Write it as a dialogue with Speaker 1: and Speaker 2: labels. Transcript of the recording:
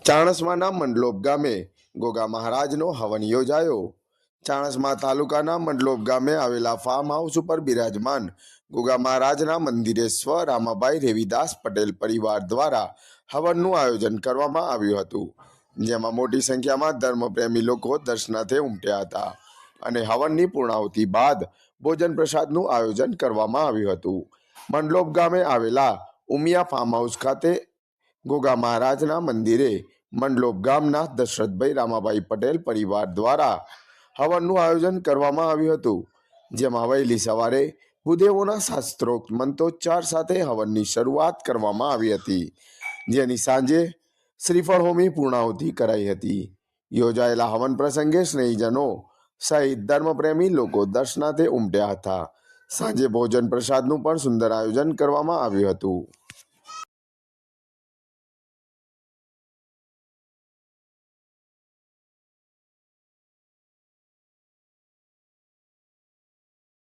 Speaker 1: ચાણસ્માના મંડલોપ ગામે ગોગા મહારાજનો હવન યોજાયો। ચાણસ્મા તાલુકાના મંડલોપ ગામે આવેલા ફાર્મ હાઉસ ઉપર બિરાજમાન ગોગા મહારાજના મંદિરે સ્વ રામાભાઈ રેવીદાસ પટેલ પરિવાર દ્વારા હવનનું આયોજન કરવામાં આવ્યું હતું, જેમાં મોટી સંખ્યામાં ધર્મપ્રેમી લોકો દર્શનાર્થે ઉમટ્યા હતા અને હવનની પૂર્ણાહુતિ બાદ ભોજન પ્રસાદનું આયોજન કરવામાં આવ્યું હતું। મંડલોપ ગામે આવેલા ઉમિયા ફાર્મ હાઉસ ખાતે ગોગા મહારાજના મંદિરે મંડલોપ ગામના દશરથભાઈ રામાભાઈ પટેલ પરિવાર દ્વારા હવનનું આયોજન કરવામાં આવ્યું હતું, જેમાં વહેલી સવારે ભૂદેવોના શાસ્ત્રોક્ત મંત્રોચ્ચાર સાથે હવનની શરૂઆત કરવામાં આવી હતી, જેની સાંજે શ્રીફળ હોમી પૂર્ણાહુતિ કરાઈ હતી। યોજાયેલા હવન પ્રસંગે સ્નેહીજનો સહિત ધર્મપ્રેમી લોકો દર્શનાર્થે ઉમટ્યા હતા। સાંજે ભોજન પ્રસાદનું પણ સુંદર આયોજન કરવામાં આવ્યું હતું।